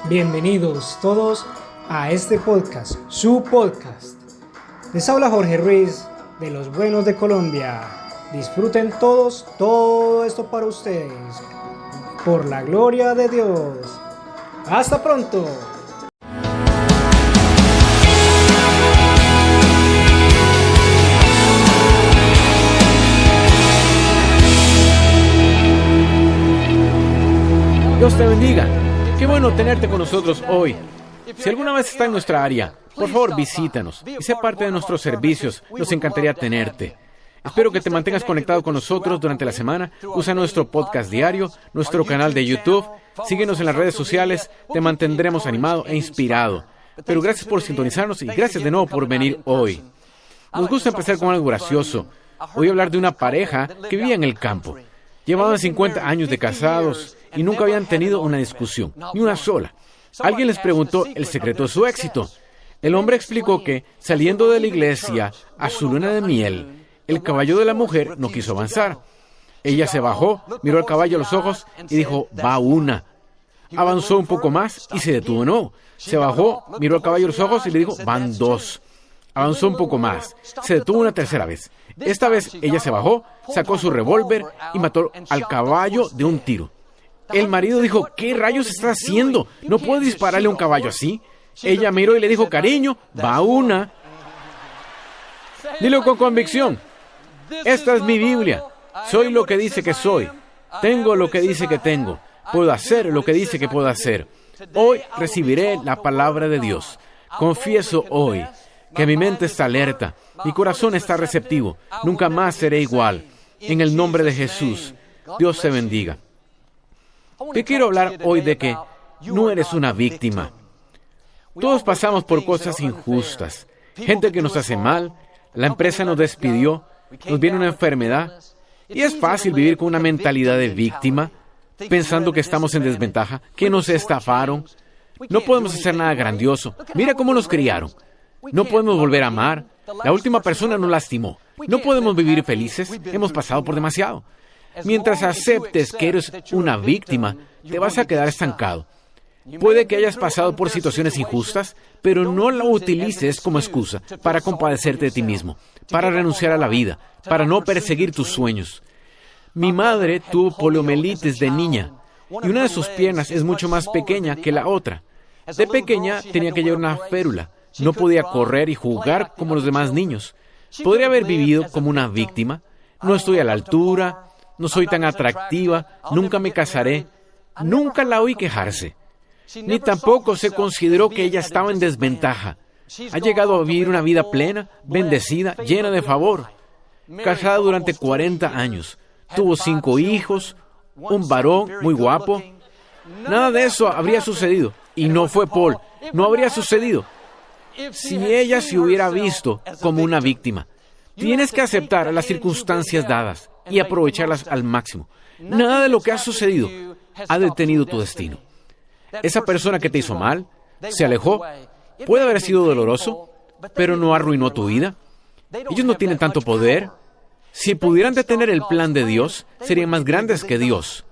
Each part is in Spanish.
Bienvenidos todos a este podcast, su podcast. Les habla Jorge Ruiz de Los Buenos de Colombia. Disfruten todos todo esto para ustedes, por la gloria de Dios. ¡Hasta pronto! Dios te bendiga. Qué bueno tenerte con nosotros hoy. Si alguna vez está en nuestra área, por favor visítanos y sé parte de nuestros servicios. Nos encantaría tenerte. Espero que te mantengas conectado con nosotros durante la semana. Usa nuestro podcast diario, nuestro canal de YouTube. Síguenos en las redes sociales. Te mantendremos animado e inspirado. Pero gracias por sintonizarnos y gracias de nuevo por venir hoy. Nos gusta empezar con algo gracioso. Voy a hablar de una pareja que vivía en el campo. Llevaban 50 años de casados y nunca habían tenido una discusión, ni una sola. Alguien les preguntó el secreto de su éxito. El hombre explicó que, saliendo de la iglesia a su luna de miel, el caballo de la mujer no quiso avanzar. Ella se bajó, miró al caballo a los ojos y dijo, va una. Avanzó un poco más y se detuvo de nuevo. Se bajó, miró al caballo a los ojos y le dijo, van dos. Avanzó un poco más. Se detuvo una tercera vez. Esta vez ella se bajó, sacó su revólver y mató al caballo de un tiro. El marido dijo, ¿qué rayos estás haciendo? No puedes dispararle a un caballo así. Ella miró y le dijo, cariño, va una. Dilo con convicción. Esta es mi Biblia. Soy lo que dice que soy. Tengo lo que dice que tengo. Puedo hacer lo que dice que puedo hacer. Hoy recibiré la palabra de Dios. Confieso hoy que mi mente está alerta, mi corazón está receptivo. Nunca más seré igual. En el nombre de Jesús, Dios te bendiga. Te quiero hablar hoy de que no eres una víctima. Todos pasamos por cosas injustas. Gente que nos hace mal, la empresa nos despidió, nos viene una enfermedad. Y es fácil vivir con una mentalidad de víctima, pensando que estamos en desventaja, que nos estafaron. No podemos hacer nada grandioso. Mira cómo nos criaron. No podemos volver a amar. La última persona nos lastimó. No podemos vivir felices. Hemos pasado por demasiado. Mientras aceptes que eres una víctima, te vas a quedar estancado. Puede que hayas pasado por situaciones injustas, pero no la utilices como excusa para compadecerte de ti mismo, para renunciar a la vida, para no perseguir tus sueños. Mi madre tuvo poliomielitis de niña, y una de sus piernas es mucho más pequeña que la otra. De pequeña tenía que llevar una férula. No podía correr y jugar como los demás niños. Podría haber vivido como una víctima. No estoy a la altura, no soy tan atractiva, nunca me casaré. Nunca la oí quejarse. Ni tampoco se consideró que ella estaba en desventaja. Ha llegado a vivir una vida plena, bendecida, llena de favor. Casada durante 40 años. Tuvo 5 hijos, un varón muy guapo. Nada de eso habría sucedido. Y no fue Paul. No habría sucedido si ella se hubiera visto como una víctima. Tienes que aceptar las circunstancias dadas y aprovecharlas al máximo. Nada de lo que ha sucedido ha detenido tu destino. Esa persona que te hizo mal, se alejó, puede haber sido doloroso, pero no arruinó tu vida. Ellos no tienen tanto poder. Si pudieran detener el plan de Dios, serían más grandes que Dios.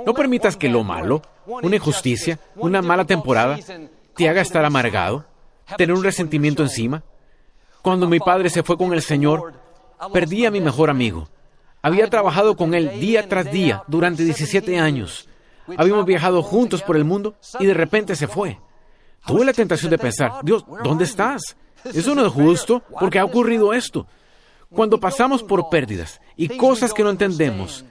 No permitas que lo malo, una injusticia, una mala temporada, te haga estar amargado, tener un resentimiento encima. Cuando mi padre se fue con el Señor, perdí a mi mejor amigo. Había trabajado con él día tras día durante 17 años. Habíamos viajado juntos por el mundo y de repente se fue. Tuve la tentación de pensar, Dios, ¿dónde estás? Eso no es justo, porque ha ocurrido esto. Cuando pasamos por pérdidas y cosas que no entendemos,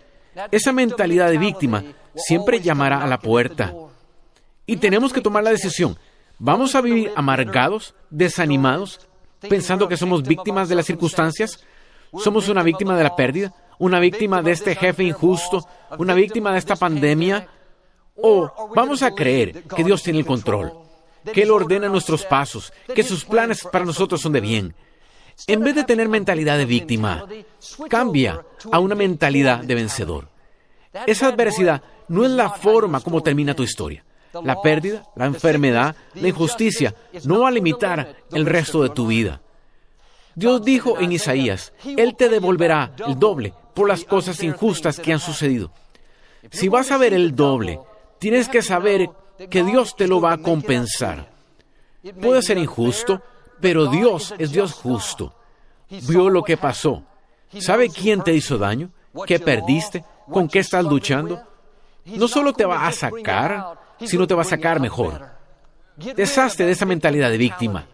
esa mentalidad de víctima siempre llamará a la puerta. Y tenemos que tomar la decisión. ¿Vamos a vivir amargados, desanimados, pensando que somos víctimas de las circunstancias? ¿Somos una víctima de la pérdida? ¿Una víctima de este jefe injusto? ¿Una víctima de esta pandemia? ¿O vamos a creer que Dios tiene el control? Que Él ordena nuestros pasos, que sus planes para nosotros son de bien. En vez de tener mentalidad de víctima, cambia a una mentalidad de vencedor. Esa adversidad no es la forma como termina tu historia. La pérdida, la enfermedad, la injusticia no va a limitar el resto de tu vida. Dios dijo en Isaías, Él te devolverá el doble por las cosas injustas que han sucedido. Si vas a ver el doble Tienes que saber que Dios te lo va a compensar. Puede ser injusto, pero Dios es Dios justo. Vio lo que pasó. ¿Sabe quién te hizo daño? ¿Qué perdiste? ¿Con qué estás luchando? No solo te va a sacar, sino te va a sacar mejor. Deshazte de esa mentalidad de víctima.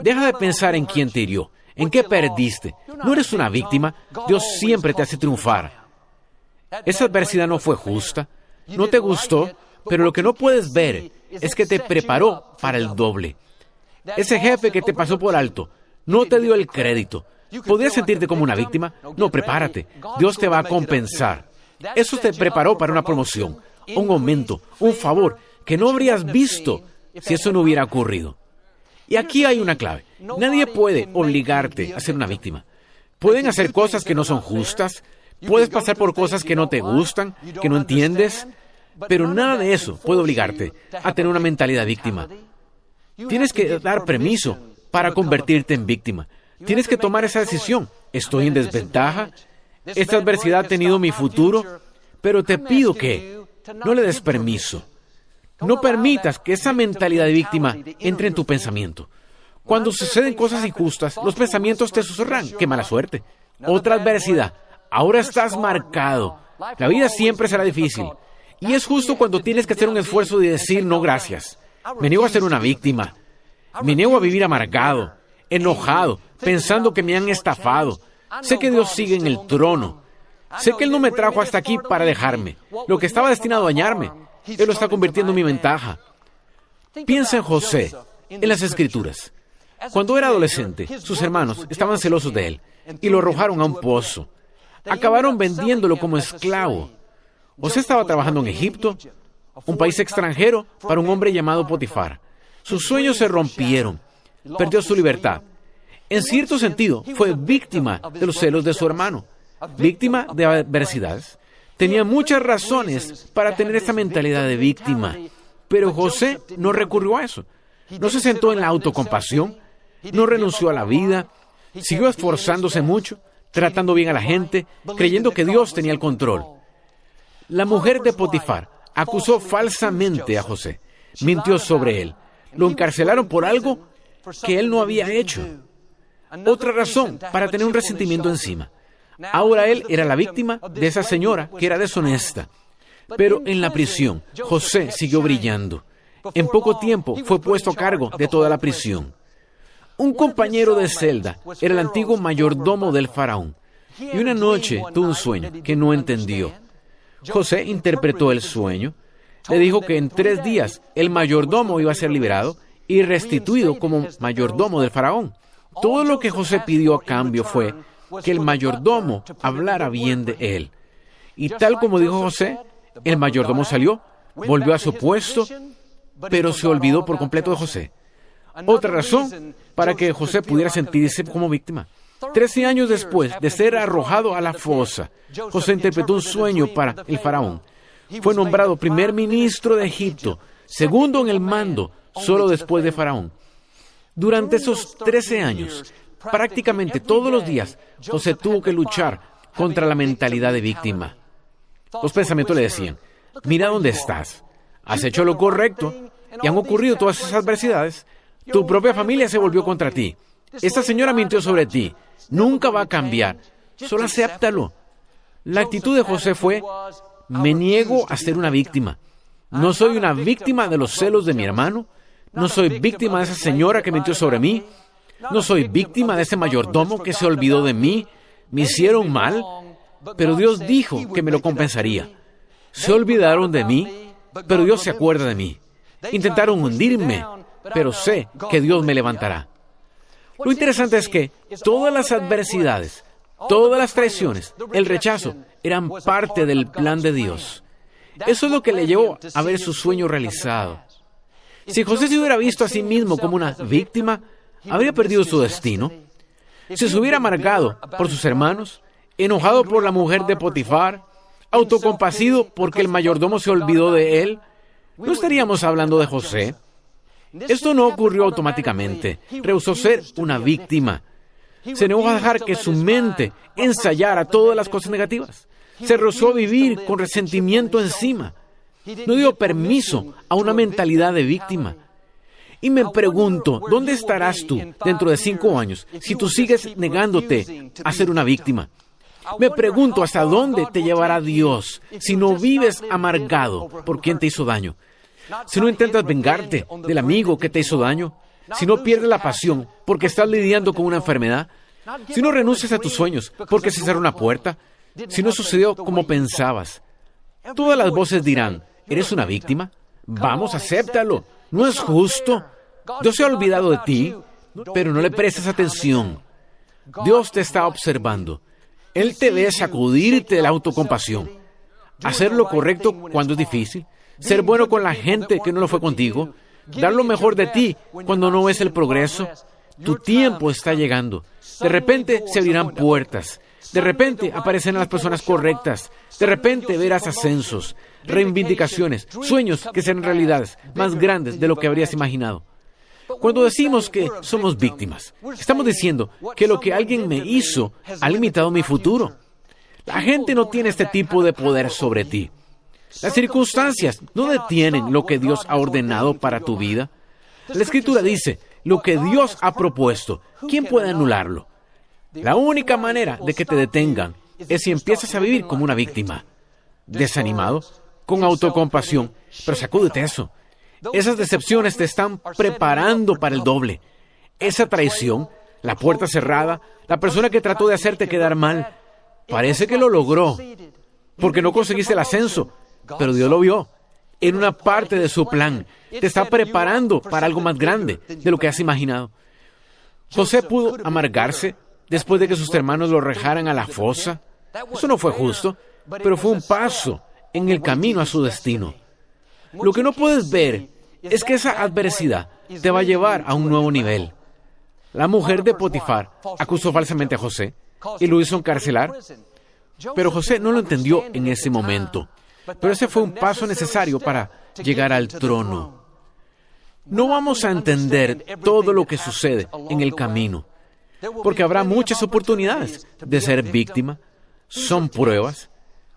Deja de pensar en quién te hirió, en qué perdiste. No eres una víctima. Dios siempre te hace triunfar. Esa adversidad no fue justa, no te gustó, pero lo que no puedes ver es que te preparó para el doble. Ese jefe que te pasó por alto no te dio el crédito. ¿Podrías sentirte como una víctima? No, prepárate. Dios te va a compensar. Eso te preparó para una promoción, un aumento, un favor que no habrías visto si eso no hubiera ocurrido. Y aquí hay una clave. Nadie puede obligarte a ser una víctima. Pueden hacer cosas que no son justas, puedes pasar por cosas que no te gustan, que no entiendes, pero nada de eso puede obligarte a tener una mentalidad víctima. Tienes que dar permiso para convertirte en víctima. Tienes que tomar esa decisión. Estoy en desventaja. Esta adversidad ha tenido mi futuro, pero te pido que no le des permiso. No permitas que esa mentalidad de víctima entre en tu pensamiento. Cuando suceden cosas injustas, los pensamientos te susurran. ¡Qué mala suerte! Otra adversidad. Ahora estás marcado. La vida siempre será difícil. Y es justo cuando tienes que hacer un esfuerzo de decir no gracias. Me niego a ser una víctima. Me niego a vivir amargado, enojado, pensando que me han estafado. Sé que Dios sigue en el trono. Sé que Él no me trajo hasta aquí para dejarme. Lo que estaba destinado a dañarme, Él lo está convirtiendo en mi ventaja. Piensa en José, en las Escrituras. Cuando era adolescente, sus hermanos estaban celosos de él y lo arrojaron a un pozo. Acabaron vendiéndolo como esclavo. José estaba trabajando en Egipto, un país extranjero, para un hombre llamado Potifar. Sus sueños se rompieron. Perdió su libertad. En cierto sentido, fue víctima de los celos de su hermano. Víctima de adversidades. Tenía muchas razones para tener esta mentalidad de víctima. Pero José no recurrió a eso. No se sentó en la autocompasión. No renunció a la vida. Siguió esforzándose mucho, tratando bien a la gente, creyendo que Dios tenía el control. La mujer de Potifar acusó falsamente a José. Mintió sobre él. Lo encarcelaron por algo que él no había hecho. Otra razón para tener un resentimiento encima. Ahora él era la víctima de esa señora que era deshonesta. Pero en la prisión, José siguió brillando. En poco tiempo fue puesto a cargo de toda la prisión. Un compañero de celda era el antiguo mayordomo del faraón. Y una noche tuvo un sueño que no entendió. José interpretó el sueño. Le dijo que en 3 días el mayordomo iba a ser liberado y restituido como mayordomo del faraón. Todo lo que José pidió a cambio fue que el mayordomo hablara bien de él. Y tal como dijo José, el mayordomo salió, volvió a su puesto, pero se olvidó por completo de José. Otra razón para que José pudiera sentirse como víctima. 13 años después de ser arrojado a la fosa, José interpretó un sueño para el faraón. Fue nombrado primer ministro de Egipto, segundo en el mando, solo después de faraón. Durante esos 13 años, prácticamente todos los días, José tuvo que luchar contra la mentalidad de víctima. Los pensamientos le decían, mira dónde estás, has hecho lo correcto y han ocurrido todas esas adversidades. Tu propia familia se volvió contra ti. Esta señora mintió sobre ti. Nunca va a cambiar. Solo acéptalo. La actitud de José fue, me niego a ser una víctima. No soy una víctima de los celos de mi hermano. No soy víctima de esa señora que mintió sobre mí. No soy víctima de ese mayordomo que se olvidó de mí. Me hicieron mal, pero Dios dijo que me lo compensaría. Se olvidaron de mí, pero Dios se acuerda de mí. Intentaron hundirme, pero sé que Dios me levantará. Lo interesante es que todas las adversidades, todas las traiciones, el rechazo, eran parte del plan de Dios. Eso es lo que le llevó a ver su sueño realizado. Si José se hubiera visto a sí mismo como una víctima, habría perdido su destino. Si se hubiera amargado por sus hermanos, enojado por la mujer de Potifar, autocompasivo porque el mayordomo se olvidó de él, no estaríamos hablando de José. Esto no ocurrió automáticamente. Rehusó ser una víctima. Se negó a dejar que su mente ensayara todas las cosas negativas. Se rehusó a vivir con resentimiento encima. No dio permiso a una mentalidad de víctima. Y me pregunto, ¿dónde estarás tú dentro de 5 años si tú sigues negándote a ser una víctima? Me pregunto hasta dónde te llevará Dios si no vives amargado por quien te hizo daño. Si no intentas vengarte del amigo que te hizo daño. Si no pierdes la pasión porque estás lidiando con una enfermedad. Si no renuncias a tus sueños porque se cerró una puerta. Si no sucedió como pensabas. Todas las voces dirán, ¿eres una víctima? Vamos, acéptalo. No es justo. Dios se ha olvidado de ti, pero no le prestes atención. Dios te está observando. Él te ve sacudirte de la autocompasión. Hacer lo correcto cuando es difícil. Ser bueno con la gente que no lo fue contigo. Dar lo mejor de ti cuando no ves el progreso. Tu tiempo está llegando. De repente se abrirán puertas. De repente aparecerán las personas correctas. De repente verás ascensos, reivindicaciones, sueños que serán realidades más grandes de lo que habrías imaginado. Cuando decimos que somos víctimas, estamos diciendo que lo que alguien me hizo ha limitado mi futuro. La gente no tiene este tipo de poder sobre ti. Las circunstancias no detienen lo que Dios ha ordenado para tu vida. La Escritura dice, lo que Dios ha propuesto, ¿quién puede anularlo? La única manera de que te detengan es si empiezas a vivir como una víctima, desanimado, con autocompasión, pero sacúdete eso. Esas decepciones te están preparando para el doble. Esa traición, la puerta cerrada, la persona que trató de hacerte quedar mal, parece que lo logró, porque no conseguiste el ascenso, pero Dios lo vio. En una parte de su plan, te está preparando para algo más grande de lo que has imaginado. José pudo amargarse después de que sus hermanos lo arrojaran a la fosa. Eso no fue justo, pero fue un paso en el camino a su destino. Lo que no puedes ver es que esa adversidad te va a llevar a un nuevo nivel. La mujer de Potifar acusó falsamente a José y lo hizo encarcelar, pero José no lo entendió en ese momento. Pero ese fue un paso necesario para llegar al trono. No vamos a entender todo lo que sucede en el camino, porque habrá muchas oportunidades de ser víctima. Son pruebas.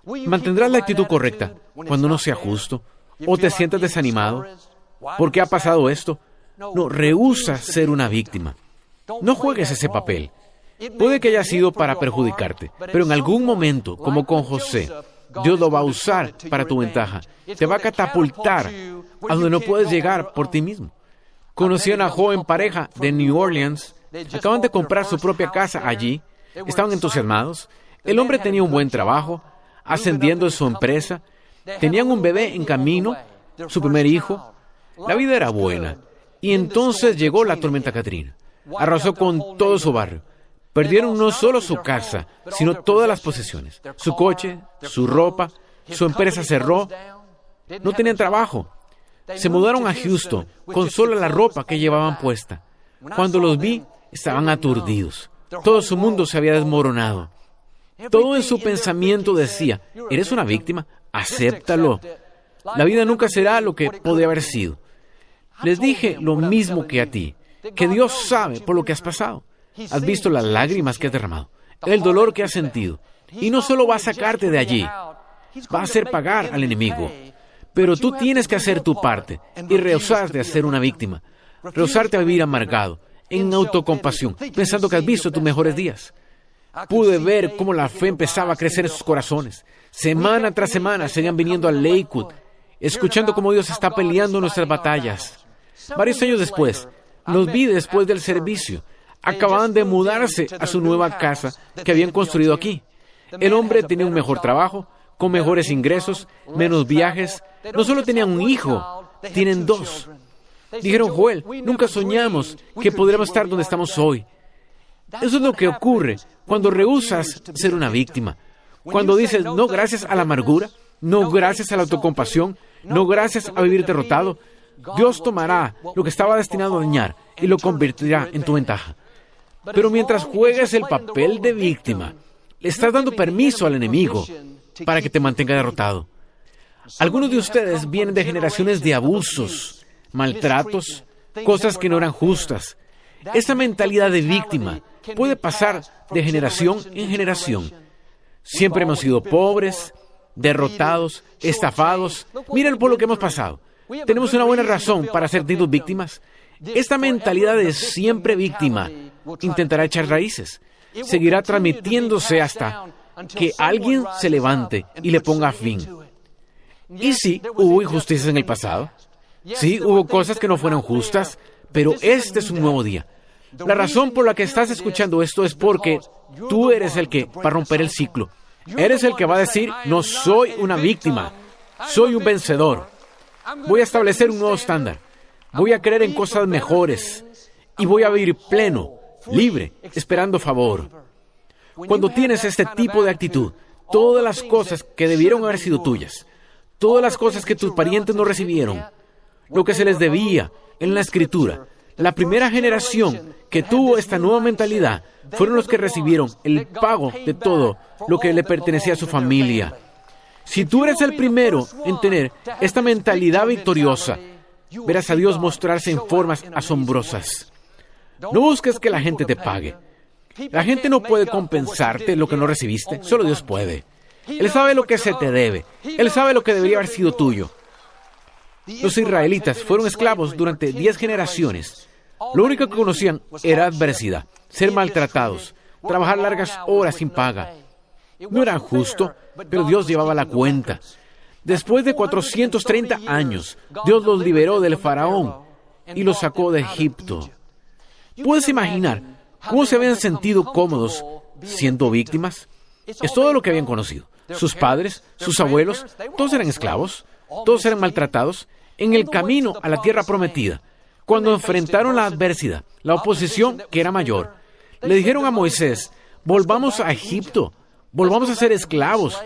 Mantendrás la actitud correcta cuando no sea justo o te sientas desanimado. ¿Por qué ha pasado esto? No, rehúsa ser una víctima. No juegues ese papel. Puede que haya sido para perjudicarte, pero en algún momento, como con José, Dios lo va a usar para tu ventaja. Te va a catapultar a donde no puedes llegar por ti mismo. Conocí a una joven pareja de New Orleans. Acaban de comprar su propia casa allí. Estaban entusiasmados. El hombre tenía un buen trabajo, ascendiendo en su empresa. Tenían un bebé en camino, su primer hijo. La vida era buena. Y entonces llegó la tormenta Katrina. Arrasó con todo su barrio. Perdieron no solo su casa, sino todas las posesiones. Su coche, su ropa, su empresa cerró. No tenían trabajo. Se mudaron a Houston con solo la ropa que llevaban puesta. Cuando los vi, estaban aturdidos. Todo su mundo se había desmoronado. Todo en su pensamiento decía, ¿eres una víctima? Acéptalo. La vida nunca será lo que podría haber sido. Les dije lo mismo que a ti, que Dios sabe por lo que has pasado. Has visto las lágrimas que has derramado, el dolor que has sentido. Y no solo va a sacarte de allí, va a hacer pagar al enemigo. Pero tú tienes que hacer tu parte y rehusar de ser una víctima. Rehusarte a vivir amargado, en autocompasión, pensando que has visto tus mejores días. Pude ver cómo la fe empezaba a crecer en sus corazones. Semana tras semana seguían viniendo a Lakewood, escuchando cómo Dios está peleando nuestras batallas. Varios años después, los vi después del servicio. Acababan de mudarse a su nueva casa que habían construido aquí. El hombre tenía un mejor trabajo, con mejores ingresos, menos viajes. No solo tenían un hijo, tienen 2. Dijeron, Joel, nunca soñamos que podríamos estar donde estamos hoy. Eso es lo que ocurre cuando rehusas ser una víctima. Cuando dices, no gracias a la amargura, no gracias a la autocompasión, no gracias a vivir derrotado, Dios tomará lo que estaba destinado a dañar y lo convertirá en tu ventaja. Pero mientras juegas el papel de víctima, le estás dando permiso al enemigo para que te mantenga derrotado. Algunos de ustedes vienen de generaciones de abusos, maltratos, cosas que no eran justas. Esa mentalidad de víctima puede pasar de generación en generación. Siempre hemos sido pobres, derrotados, estafados. Miren por lo que hemos pasado. Tenemos una buena razón para sentirnos víctimas. Esta mentalidad de siempre víctima intentará echar raíces. Seguirá transmitiéndose hasta que alguien se levante y le ponga fin. Y sí, hubo injusticias en el pasado. Sí, hubo cosas que no fueron justas, pero este es un nuevo día. La razón por la que estás escuchando esto es porque tú eres el que va a romper el ciclo. Eres el que va a decir, no soy una víctima, soy un vencedor. Voy a establecer un nuevo estándar. Voy a creer en cosas mejores. Y voy a vivir pleno, libre, esperando favor. Cuando tienes este tipo de actitud, todas las cosas que debieron haber sido tuyas, todas las cosas que tus parientes no recibieron, lo que se les debía en la Escritura, la primera generación que tuvo esta nueva mentalidad fueron los que recibieron el pago de todo lo que le pertenecía a su familia. Si tú eres el primero en tener esta mentalidad victoriosa, verás a Dios mostrarse en formas asombrosas. No busques que la gente te pague. La gente no puede compensarte lo que no recibiste, solo Dios puede. Él sabe lo que se te debe. Él sabe lo que debería haber sido tuyo. Los israelitas fueron esclavos durante 10 generaciones. Lo único que conocían era adversidad, ser maltratados, trabajar largas horas sin paga. No era justo, pero Dios llevaba la cuenta. Después de 430 años, Dios los liberó del faraón y los sacó de Egipto. ¿Puedes imaginar cómo se habían sentido cómodos siendo víctimas? Es todo lo que habían conocido. Sus padres, sus abuelos, todos eran esclavos, todos eran maltratados. En el camino a la tierra prometida, cuando enfrentaron la adversidad, la oposición que era mayor, le dijeron a Moisés, volvamos a Egipto, volvamos a ser esclavos.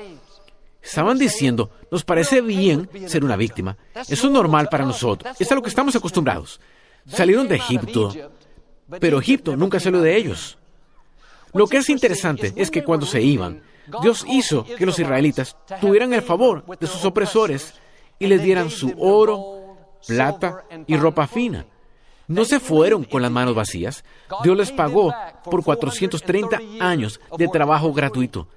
Estaban diciendo, nos parece bien ser una víctima. Eso es normal para nosotros. Es a lo que estamos acostumbrados. Salieron de Egipto, pero Egipto nunca salió de ellos. Lo que es interesante es que cuando se iban, Dios hizo que los israelitas tuvieran el favor de sus opresores y les dieran su oro, plata y ropa fina. No se fueron con las manos vacías. Dios les pagó por 430 años de trabajo gratuito.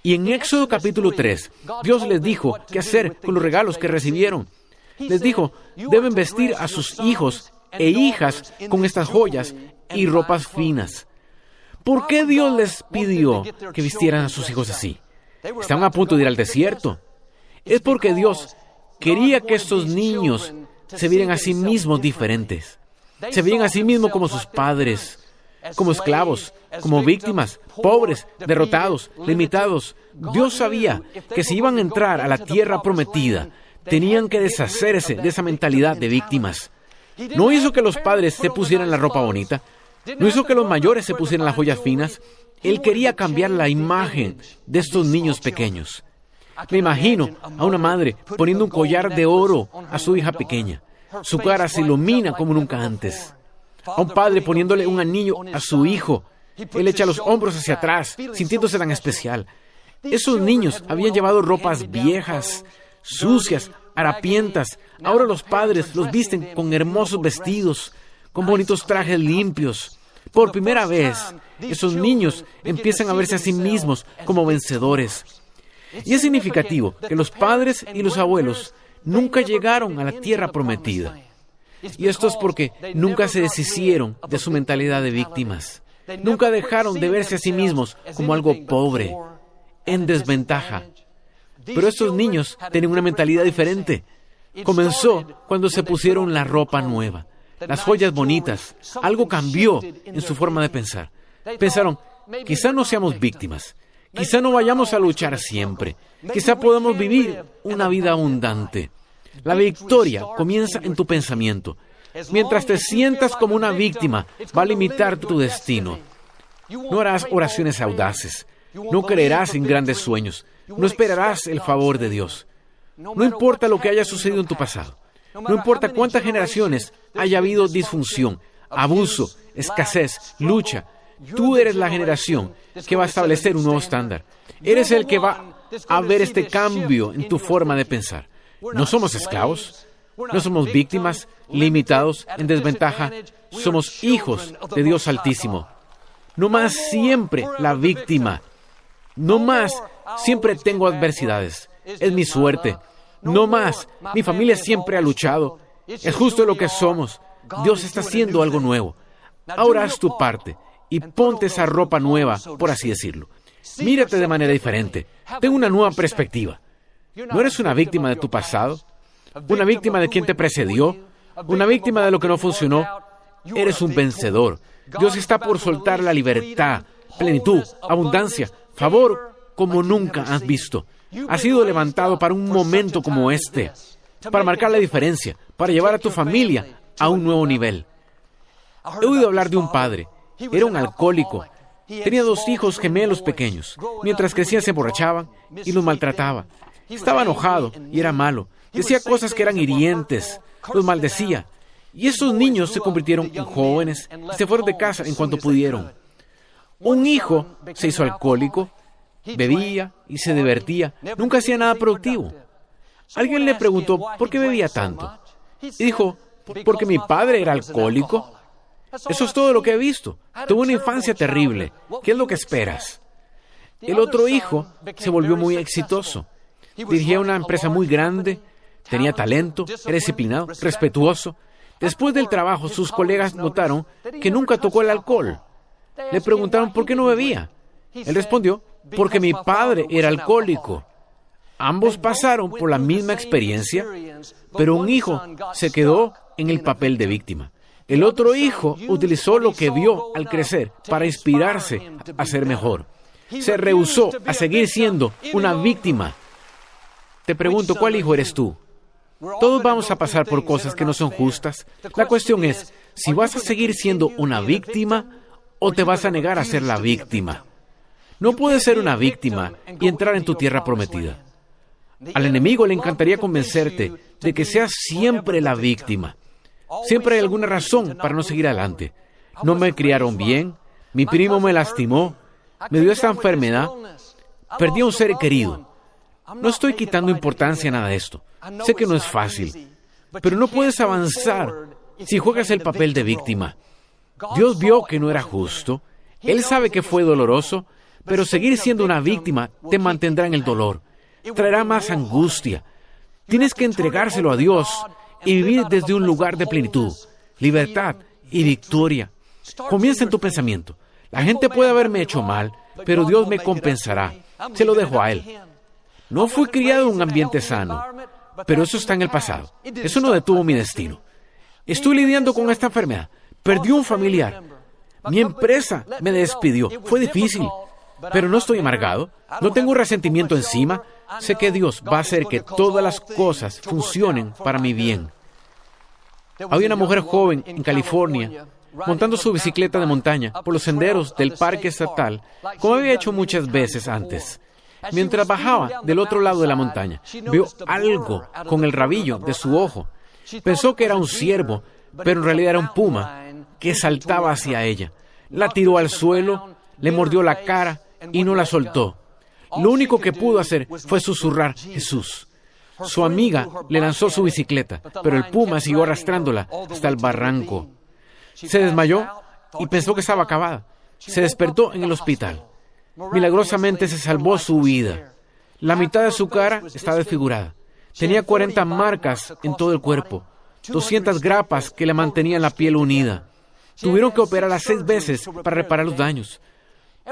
Y en Éxodo capítulo 3, Dios les dijo qué hacer con los regalos que recibieron. Les dijo, deben vestir a sus hijos e hijas con estas joyas y ropas finas. ¿Por qué Dios les pidió que vistieran a sus hijos así? Estaban a punto de ir al desierto. Es porque Dios quería que estos niños se vieran a sí mismos diferentes. Se veían a sí mismos como sus padres, como esclavos, como víctimas, pobres, derrotados, limitados. Dios sabía que si iban a entrar a la tierra prometida, tenían que deshacerse de esa mentalidad de víctimas. No hizo que los padres se pusieran la ropa bonita. No hizo que los mayores se pusieran las joyas finas. Él quería cambiar la imagen de estos niños pequeños. Me imagino a una madre poniendo un collar de oro a su hija pequeña. Su cara se ilumina como nunca antes. A un padre poniéndole un anillo a su hijo. Él echa los hombros hacia atrás, sintiéndose tan especial. Esos niños habían llevado ropas viejas, sucias, harapientas. Ahora los padres los visten con hermosos vestidos, con bonitos trajes limpios. Por primera vez, esos niños empiezan a verse a sí mismos como vencedores. Y es significativo que los padres y los abuelos nunca llegaron a la tierra prometida. Y esto es porque nunca se deshicieron de su mentalidad de víctimas. Nunca dejaron de verse a sí mismos como algo pobre, en desventaja. Pero estos niños tienen una mentalidad diferente. Comenzó cuando se pusieron la ropa nueva, las joyas bonitas. Algo cambió en su forma de pensar. Pensaron, quizá no seamos víctimas. Quizá no vayamos a luchar siempre. Quizá podamos vivir una vida abundante. La victoria comienza en tu pensamiento. Mientras te sientas como una víctima, va a limitar tu destino. No harás oraciones audaces. No creerás en grandes sueños. No esperarás el favor de Dios. No importa lo que haya sucedido en tu pasado. No importa cuántas generaciones haya habido disfunción, abuso, escasez, lucha. Tú eres la generación que va a establecer un nuevo estándar. Eres el que va a ver este cambio en tu forma de pensar. No somos esclavos, no somos víctimas, limitados, en desventaja. Somos hijos de Dios Altísimo. No más siempre la víctima. No más siempre tengo adversidades. es mi suerte. No más, mi familia siempre ha luchado. Es justo lo que somos. Dios está haciendo algo nuevo. Ahora haz tu parte y ponte esa ropa nueva, por así decirlo. Mírate de manera diferente. Ten una nueva perspectiva. ¿No eres una víctima de tu pasado? ¿Una víctima de quien te precedió? ¿Una víctima de lo que no funcionó? Eres un vencedor. Dios está por soltar la libertad, plenitud, abundancia, favor como nunca has visto. Has sido levantado para un momento como este, para marcar la diferencia, para llevar a tu familia a un nuevo nivel. He oído hablar de un padre. Era un alcohólico. Tenía 2 hijos gemelos pequeños. Mientras crecían se emborrachaban y los maltrataba. Estaba enojado y era malo. Decía cosas que eran hirientes. Los maldecía. Y esos niños se convirtieron en jóvenes y se fueron de casa en cuanto pudieron. Un hijo se hizo alcohólico, bebía y se divertía. Nunca hacía nada productivo. Alguien le preguntó por qué bebía tanto. Y dijo, porque mi padre era alcohólico. Eso es todo lo que he visto. Tuve una infancia terrible. ¿Qué es lo que esperas? El otro hijo se volvió muy exitoso. Dirigía una empresa muy grande, tenía talento, era disciplinado, respetuoso. Después del trabajo, sus colegas notaron que nunca tocó el alcohol. Le preguntaron por qué no bebía. Él respondió, porque mi padre era alcohólico. Ambos pasaron por la misma experiencia, pero un hijo se quedó en el papel de víctima. El otro hijo utilizó lo que vio al crecer para inspirarse a ser mejor. Se rehusó a seguir siendo una víctima. Te pregunto, ¿cuál hijo eres tú? Todos vamos a pasar por cosas que no son justas. La cuestión es, si vas a seguir siendo una víctima o te vas a negar a ser la víctima. No puedes ser una víctima y entrar en tu tierra prometida. Al enemigo le encantaría convencerte de que seas siempre la víctima. Siempre hay alguna razón para no seguir adelante. No me criaron bien, mi primo me lastimó, me dio esta enfermedad, perdí a un ser querido. No estoy quitando importancia a nada de esto. Sé que no es fácil, pero no puedes avanzar si juegas el papel de víctima. Dios vio que no era justo. Él sabe que fue doloroso, pero seguir siendo una víctima te mantendrá en el dolor. Traerá más angustia. Tienes que entregárselo a Dios y vivir desde un lugar de plenitud, libertad y victoria. Comienza en tu pensamiento. La gente puede haberme hecho mal, pero Dios me compensará. Se lo dejo a Él. No fui criado en un ambiente sano, pero eso está en el pasado. Eso no detuvo mi destino. Estoy lidiando con esta enfermedad. Perdí un familiar. Mi empresa me despidió. Fue difícil, pero no estoy amargado. No tengo resentimiento encima. Sé que Dios va a hacer que todas las cosas funcionen para mi bien. Había una mujer joven en California montando su bicicleta de montaña por los senderos del parque estatal, como había hecho muchas veces antes. Mientras bajaba del otro lado de la montaña, vio algo con el rabillo de su ojo. Pensó que era un ciervo, pero en realidad era un puma que saltaba hacia ella. La tiró al suelo, le mordió la cara y no la soltó. Lo único que pudo hacer fue susurrar Jesús. Su amiga le lanzó su bicicleta, pero el puma siguió arrastrándola hasta el barranco. Se desmayó y pensó que estaba acabada. Se despertó en el hospital. Milagrosamente se salvó su vida. La mitad de su cara estaba desfigurada. Tenía 40 marcas en todo el cuerpo, 200 grapas que le mantenían la piel unida. Tuvieron que operarla 6 veces para reparar los daños.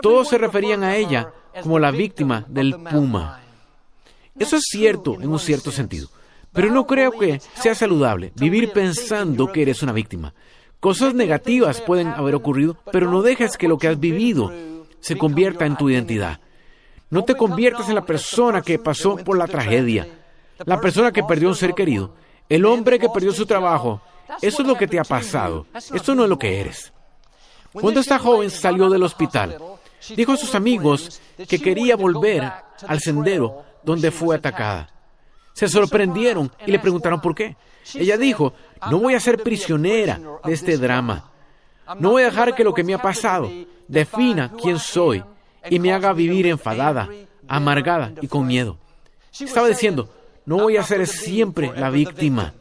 Todos se referían a ella como la víctima del puma. Eso es cierto en un cierto sentido, pero no creo que sea saludable vivir pensando que eres una víctima. Cosas negativas pueden haber ocurrido, pero no dejes que lo que has vivido se convierta en tu identidad. No te conviertas en la persona que pasó por la tragedia, la persona que perdió un ser querido, el hombre que perdió su trabajo. Eso es lo que te ha pasado. Esto no es lo que eres. Cuando esta joven salió del hospital, dijo a sus amigos que quería volver al sendero donde fue atacada. Se sorprendieron y le preguntaron por qué. Ella dijo, no voy a ser prisionera de este drama. No voy a dejar que lo que me ha pasado defina quién soy y me haga vivir enfadada, amargada y con miedo. Estaba diciendo, no voy a ser siempre la víctima.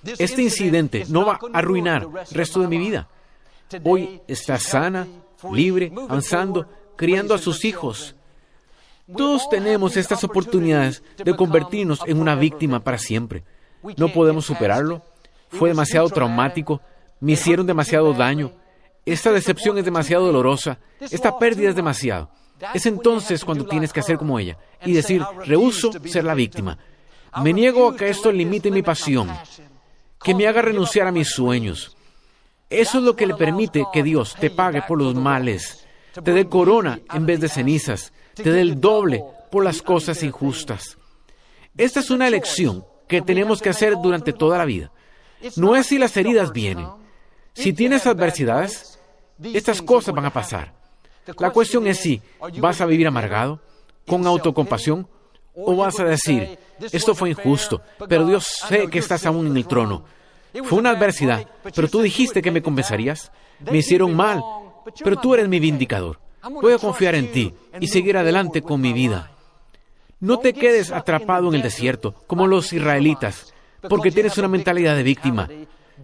Este incidente no va a arruinar el resto de mi vida. Hoy está sana, libre, avanzando, criando a sus hijos. Todos tenemos estas oportunidades de convertirnos en una víctima para siempre. No podemos superarlo. Fue demasiado traumático. Me hicieron demasiado daño. Esta decepción es demasiado dolorosa. Esta pérdida es demasiado. Es entonces cuando tienes que hacer como ella y decir, rehúso ser la víctima. Me niego a que esto limite mi pasión, que me haga renunciar a mis sueños. Eso es lo que le permite que Dios te pague por los males, te dé corona en vez de cenizas, te dé el doble por las cosas injustas. Esta es una elección que tenemos que hacer durante toda la vida. No es si las heridas vienen. Si tienes adversidades, estas cosas van a pasar. La cuestión es si vas a vivir amargado, con autocompasión, o vas a decir, esto fue injusto, pero Dios sé que estás aún en el trono. Fue una adversidad, pero tú dijiste que me compensarías. Me hicieron mal, pero tú eres mi vindicador. Voy a confiar en ti y seguir adelante con mi vida. No te quedes atrapado en el desierto, como los israelitas, porque tienes una mentalidad de víctima.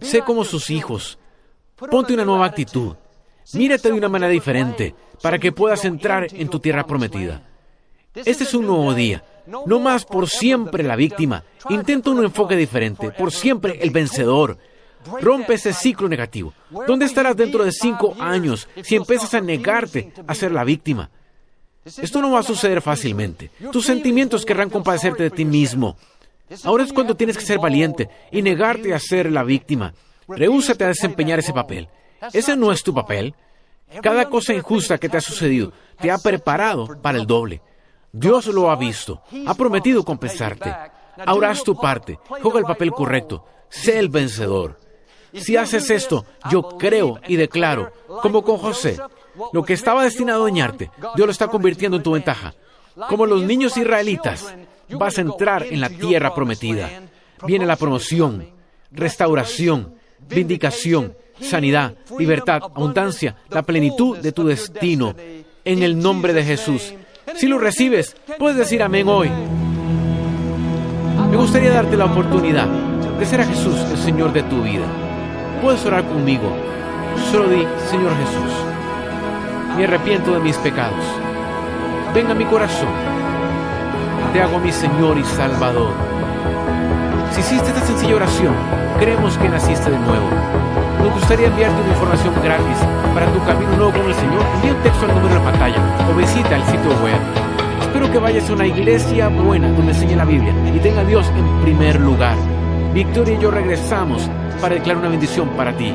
Sé como sus hijos. Ponte una nueva actitud. Mírate de una manera diferente, para que puedas entrar en tu tierra prometida. Este es un nuevo día. No más por siempre la víctima. Intenta un enfoque diferente. Por siempre el vencedor. Rompe ese ciclo negativo. ¿Dónde estarás dentro de 5 años si empiezas a negarte a ser la víctima? Esto no va a suceder fácilmente. Tus sentimientos querrán compadecerte de ti mismo. Ahora es cuando tienes que ser valiente y negarte a ser la víctima. Rehúsate a desempeñar ese papel. Ese no es tu papel. Cada cosa injusta que te ha sucedido te ha preparado para el doble. Dios lo ha visto. Ha prometido compensarte. Ahora haz tu parte. Juega el papel correcto. Sé el vencedor. Si haces esto, yo creo y declaro, como con José, lo que estaba destinado a dañarte, Dios lo está convirtiendo en tu ventaja. Como los niños israelitas, vas a entrar en la tierra prometida. Viene la promoción, restauración, vindicación, sanidad, libertad, abundancia, la plenitud de tu destino. En el nombre de Jesús. Si lo recibes, puedes decir amén hoy. Me gustaría darte la oportunidad de ser a Jesús el Señor de tu vida. Puedes orar conmigo. Solo di, Señor Jesús, me arrepiento de mis pecados. Ven a mi corazón. Te hago mi Señor y Salvador. Si hiciste esta sencilla oración, creemos que naciste de nuevo. Nos gustaría enviarte una información gratis para tu camino nuevo con el Señor. Envía un texto al número de la pantalla o visita el sitio web. Espero que vayas a una iglesia buena donde enseñe la Biblia y tenga a Dios en primer lugar. Victoria y yo regresamos para declarar una bendición para ti.